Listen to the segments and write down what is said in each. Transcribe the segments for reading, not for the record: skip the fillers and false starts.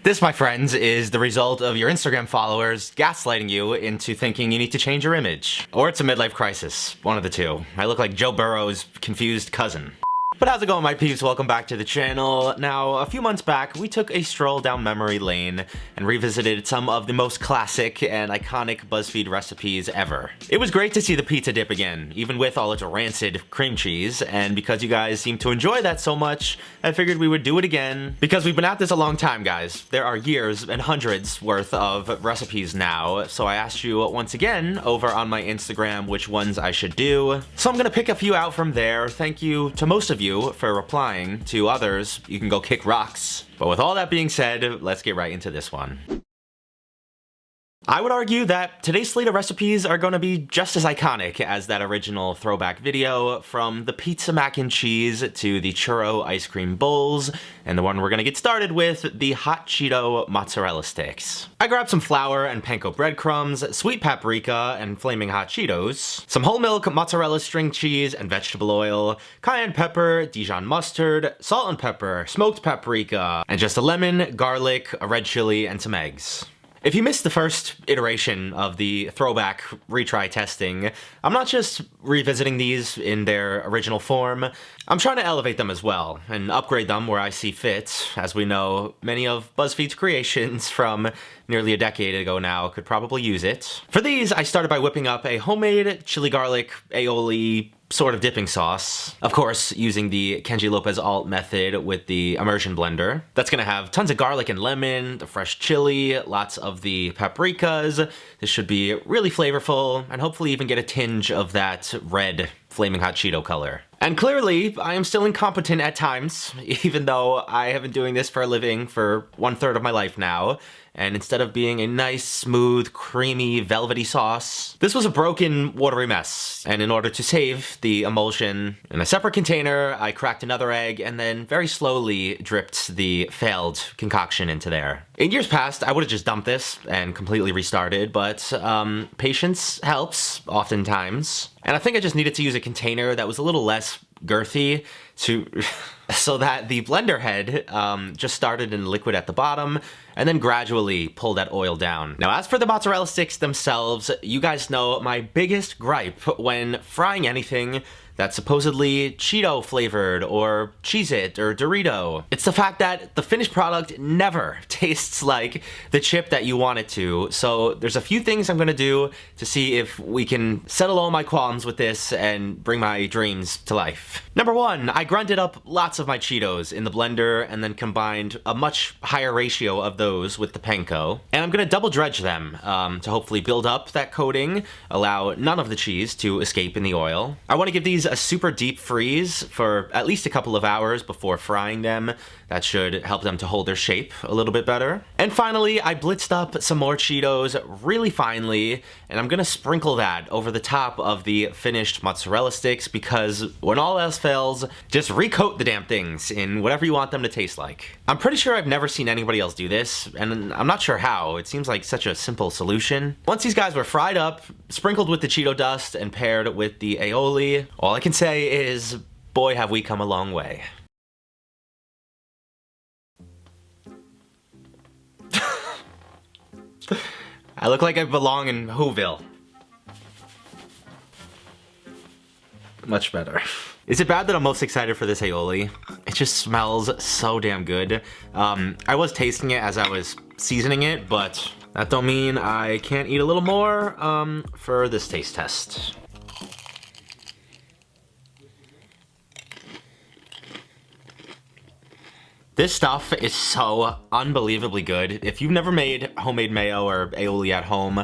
This, my friends, is the result of your Instagram followers gaslighting you into thinking you need to change your image. Or it's a midlife crisis, one of the two. I look like Joe Burrow's confused cousin. But how's it going, my peeps? Welcome back to the channel. Now, a few months back, we took a stroll down memory lane and revisited some of the most classic and iconic Buzzfeed recipes ever. It was great to see the pizza dip again, even with all its rancid cream cheese, and because you guys seem to enjoy that so much, I figured we would do it again. Because we've been at this a long time, guys. There are years and hundreds worth of recipes now, so I asked you once again over on my Instagram which ones I should do. So I'm gonna pick a few out from there. Thank you to most of you for replying. To others, you can go kick rocks. But with all that being said, let's get right into this one. I would argue that today's slate of recipes are going to be just as iconic as that original throwback video, from the pizza mac and cheese to the churro ice cream bowls, and the one we're going to get started with, the hot Cheeto mozzarella sticks. I grabbed some flour and panko breadcrumbs, sweet paprika and flaming hot Cheetos, some whole milk mozzarella string cheese and vegetable oil, cayenne pepper, Dijon mustard, salt and pepper, smoked paprika, and just a lemon, garlic, a red chili, and some eggs. If you missed the first iteration of the throwback retry testing, I'm not just revisiting these in their original form, I'm trying to elevate them as well, and upgrade them where I see fit. As we know, many of BuzzFeed's creations from nearly a decade ago now could probably use it. For these, I started by whipping up a homemade chili garlic aioli sort of dipping sauce. Of course, using the Kenji Lopez alt method with the immersion blender. That's gonna have tons of garlic and lemon, the fresh chili, lots of the paprikas. This should be really flavorful, and hopefully even get a tinge of that red flaming hot Cheeto color. And clearly, I am still incompetent at times, even though I have been doing this for a living for 1/3 of my life now. And instead of being a nice, smooth, creamy, velvety sauce, this was a broken, watery mess. And in order to save the emulsion in a separate container, I cracked another egg and then very slowly dripped the failed concoction into there. In years past, I would have just dumped this and completely restarted, but patience helps, oftentimes. And I think I just needed to use a container that was a little less girthy so that the blender head just started in liquid at the bottom and then gradually pull that oil down. Now, as for the mozzarella sticks themselves, you guys know my biggest gripe when frying anything that's supposedly Cheeto flavored or Cheez-It or Dorito. It's the fact that the finished product never tastes like the chip that you want it to. So there's a few things I'm gonna do to see if we can settle all my qualms with this and bring my dreams to life. Number one, I grinded up lots of my Cheetos in the blender and then combined a much higher ratio of those with the panko. And I'm gonna double dredge them to hopefully build up that coating, allow none of the cheese to escape in the oil. I wanna give these a super deep freeze for at least a couple of hours before frying them. That should help them to hold their shape a little bit better. And finally, I blitzed up some more Cheetos really finely, and I'm gonna sprinkle that over the top of the finished mozzarella sticks, because when all else fails, just recoat the damn things in whatever you want them to taste like. I'm pretty sure I've never seen anybody else do this, and I'm not sure how. It seems like such a simple solution. Once these guys were fried up, sprinkled with the Cheeto dust, and paired with the aioli, all I can say is, boy, have we come a long way. I look like I belong in Whoville. Much better. Is it bad that I'm most excited for this aioli? It just smells so damn good. I was tasting it as I was seasoning it, but that don't mean I can't eat a little more for this taste test. This stuff is so unbelievably good. If you've never made homemade mayo or aioli at home,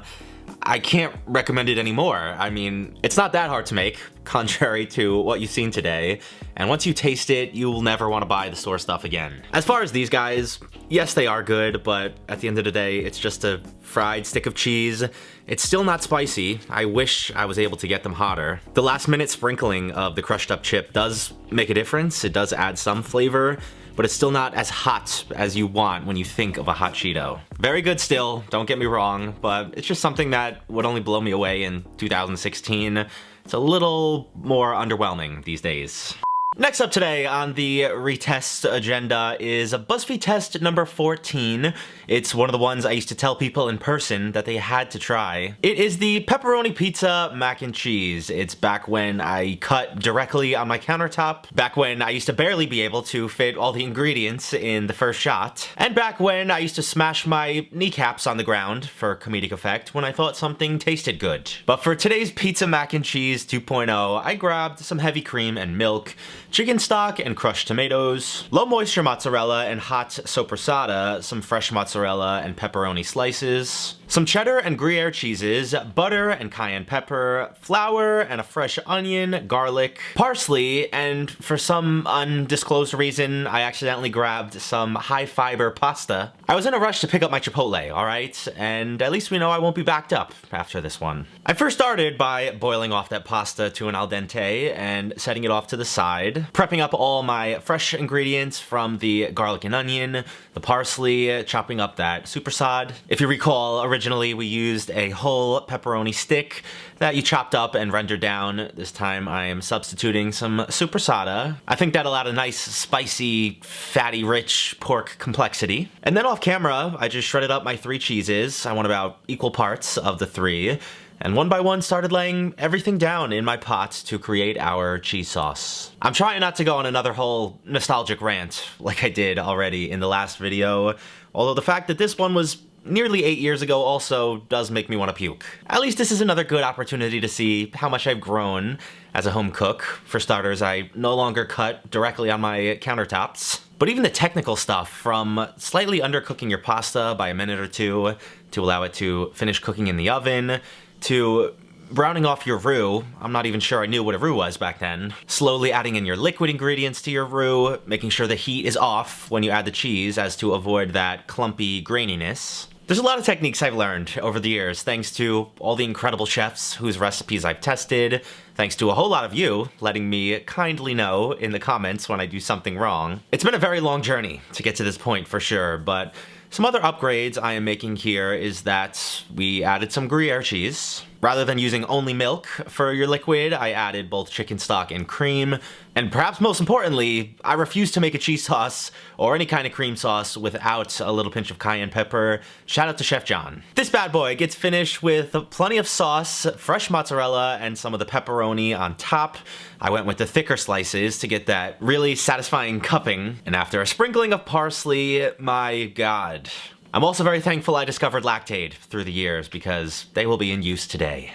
I can't recommend it anymore. I mean, it's not that hard to make, contrary to what you've seen today. And once you taste it, you will never want to buy the store stuff again. As far as these guys, yes, they are good, but at the end of the day, it's just a fried stick of cheese. It's still not spicy. I wish I was able to get them hotter. The last minute sprinkling of the crushed up chip does make a difference. It does add some flavor, but it's still not as hot as you want when you think of a hot Cheeto. Very good still, don't get me wrong, but it's just something that would only blow me away in 2016. It's a little more underwhelming these days. Next up today on the retest agenda is a Buzzfeed test number 14. It's one of the ones I used to tell people in person that they had to try. It is the pepperoni pizza mac and cheese. It's back when I cut directly on my countertop, back when I used to barely be able to fit all the ingredients in the first shot, and back when I used to smash my kneecaps on the ground for comedic effect when I thought something tasted good. But for today's pizza mac and cheese 2.0, I grabbed some heavy cream and milk, chicken stock and crushed tomatoes, low moisture mozzarella and hot sopressata, some fresh mozzarella and pepperoni slices, some cheddar and Gruyere cheeses, butter and cayenne pepper, flour and a fresh onion, garlic, parsley, and for some undisclosed reason, I accidentally grabbed some high fiber pasta. I was in a rush to pick up my Chipotle, alright? And at least we know I won't be backed up after this one. I first started by boiling off that pasta to an al dente and setting it off to the side, prepping up all my fresh ingredients from the garlic and onion, the parsley, chopping up that supersad. If you recall, originally we used a whole pepperoni stick that you chopped up and rendered down. This time I am substituting some supersada. I think that'll add a nice, spicy, fatty, rich pork complexity. And then off camera, I just shredded up my 3 cheeses. I want about equal parts of the 3. And one by one started laying everything down in my pot to create our cheese sauce. I'm trying not to go on another whole nostalgic rant like I did already in the last video, although the fact that this one was nearly 8 years ago also does make me want to puke. At least this is another good opportunity to see how much I've grown as a home cook. For starters, I no longer cut directly on my countertops. But even the technical stuff, from slightly undercooking your pasta by a minute or two to allow it to finish cooking in the oven, to browning off your roux. I'm not even sure I knew what a roux was back then. Slowly adding in your liquid ingredients to your roux, making sure the heat is off when you add the cheese as to avoid that clumpy graininess. There's a lot of techniques I've learned over the years, thanks to all the incredible chefs whose recipes I've tested, thanks to a whole lot of you letting me kindly know in the comments when I do something wrong. It's been a very long journey to get to this point for sure, but some other upgrades I am making here is that we added some Gruyere cheese. Rather than using only milk for your liquid, I added both chicken stock and cream. And perhaps most importantly, I refuse to make a cheese sauce or any kind of cream sauce without a little pinch of cayenne pepper. Shout out to Chef John. This bad boy gets finished with plenty of sauce, fresh mozzarella, and some of the pepperoni on top. I went with the thicker slices to get that really satisfying cupping. And after a sprinkling of parsley, my god. I'm also very thankful I discovered Lactaid through the years because they will be in use today.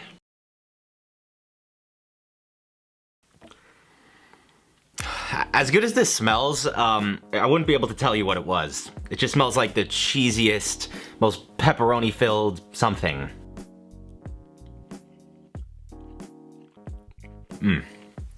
As good as this smells, I wouldn't be able to tell you what it was. It just smells like the cheesiest, most pepperoni-filled something.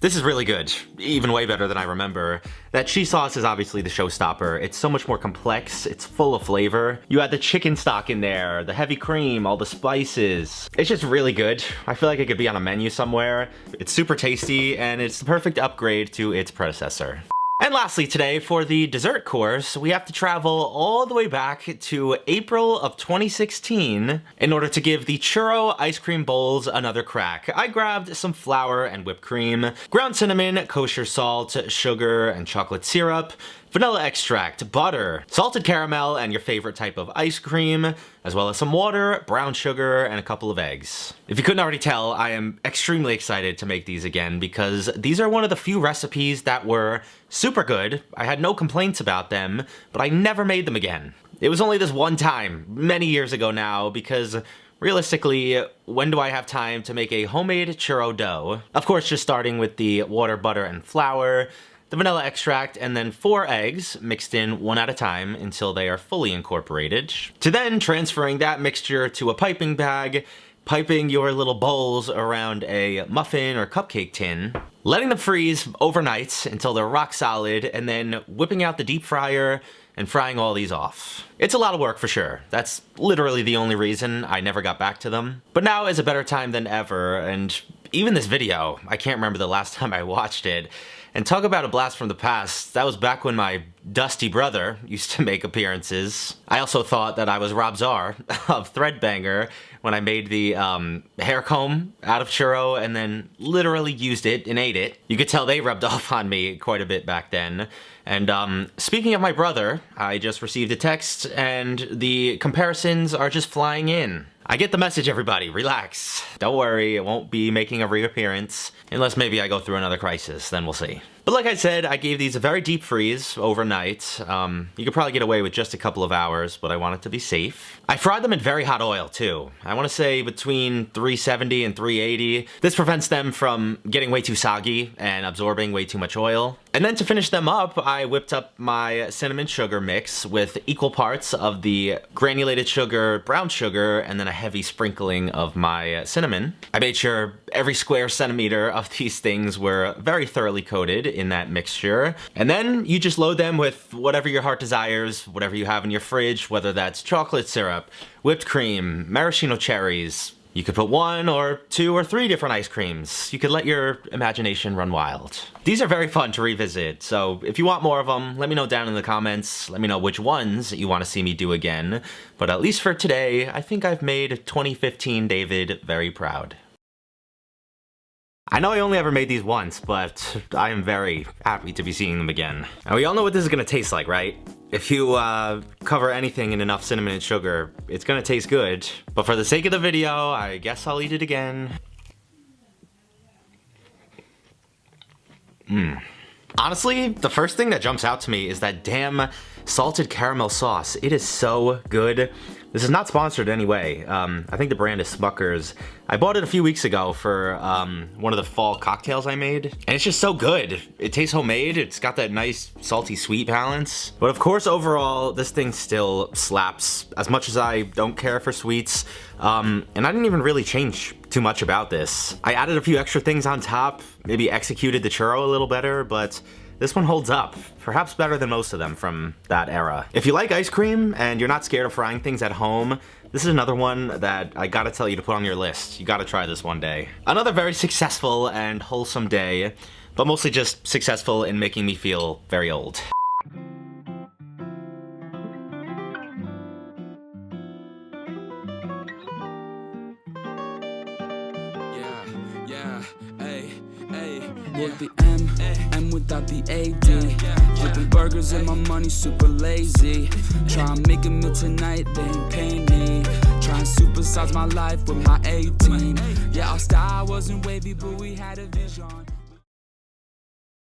This is really good, even way better than I remember. That cheese sauce is obviously the showstopper. It's so much more complex, it's full of flavor. You add the chicken stock in there, the heavy cream, all the spices. It's just really good. I feel like it could be on a menu somewhere. It's super tasty, and it's the perfect upgrade to its predecessor. And lastly today, for the dessert course, we have to travel all the way back to April of 2016 in order to give the churro ice cream bowls another crack. I grabbed some flour and whipped cream, ground cinnamon, kosher salt, sugar, and chocolate syrup, vanilla extract, butter, salted caramel, and your favorite type of ice cream, as well as some water, brown sugar, and a couple of eggs. If you couldn't already tell, I am extremely excited to make these again because these are one of the few recipes that were super good. I had no complaints about them, but I never made them again. It was only this one time, many years ago now, because realistically, when do I have time to make a homemade churro dough? Of course, just starting with the water, butter, and flour, the vanilla extract, and then 4 eggs mixed in one at a time until they are fully incorporated. To then transferring that mixture to a piping bag, piping your little bowls around a muffin or cupcake tin, letting them freeze overnight until they're rock solid, and then whipping out the deep fryer and frying all these off. It's a lot of work for sure. That's literally the only reason I never got back to them. But now is a better time than ever, and even this video, I can't remember the last time I watched it, And talk about a blast from the past, that was back when my dusty brother used to make appearances. I also thought that I was Rob Czar of Threadbanger when I made the hair comb out of Churro and then literally used it and ate it. You could tell they rubbed off on me quite a bit back then. And speaking of my brother, I just received a text and the comparisons are just flying in. I get the message, everybody. Relax. Don't worry, it won't be making a reappearance. Unless maybe I go through another crisis, then we'll see. But like I said, I gave these a very deep freeze overnight. You could probably get away with just a couple of hours, but I want it to be safe. I fried them in very hot oil, too. I want to say between 370 and 380. This prevents them from getting way too soggy and absorbing way too much oil. And then to finish them up, I whipped up my cinnamon sugar mix with equal parts of the granulated sugar, brown sugar, and then a heavy sprinkling of my cinnamon. I made sure every square centimeter of these things were very thoroughly coated in that mixture. And then you just load them with whatever your heart desires, whatever you have in your fridge, whether that's chocolate syrup, whipped cream, maraschino cherries. You could put 1 or 2 or 3 different ice creams. You could let your imagination run wild. These are very fun to revisit, so if you want more of them, let me know down in the comments. Let me know which ones you want to see me do again. But at least for today, I think I've made 2015 David very proud. I know I only ever made these once, but I am very happy to be seeing them again. And we all know what this is gonna taste like, right? If you cover anything in enough cinnamon and sugar, it's gonna taste good. But for the sake of the video, I guess I'll eat it again. Honestly, the first thing that jumps out to me is that damn salted caramel sauce. It is so good. This is not sponsored in any way. I think the brand is Smucker's. I bought it a few weeks ago for one of the fall cocktails I made, and it's just so good. It tastes homemade. It's got that nice salty sweet balance. But of course, overall, this thing still slaps. As much as I don't care for sweets, and I didn't even really change too much about this. I added a few extra things on top, maybe executed the churro a little better, but this one holds up, perhaps better than most of them from that era. If you like ice cream and you're not scared of frying things at home, this is another one that I gotta tell you to put on your list. You gotta try this one day. Another very successful and wholesome day, but mostly just successful in making me feel very old. With the M without the AD. Flipping burgers and my money super lazy. Try and make a meal tonight, they ain't paying me. Try and supersize my life with my A-team. Yeah, our style wasn't wavy, but we had a vision.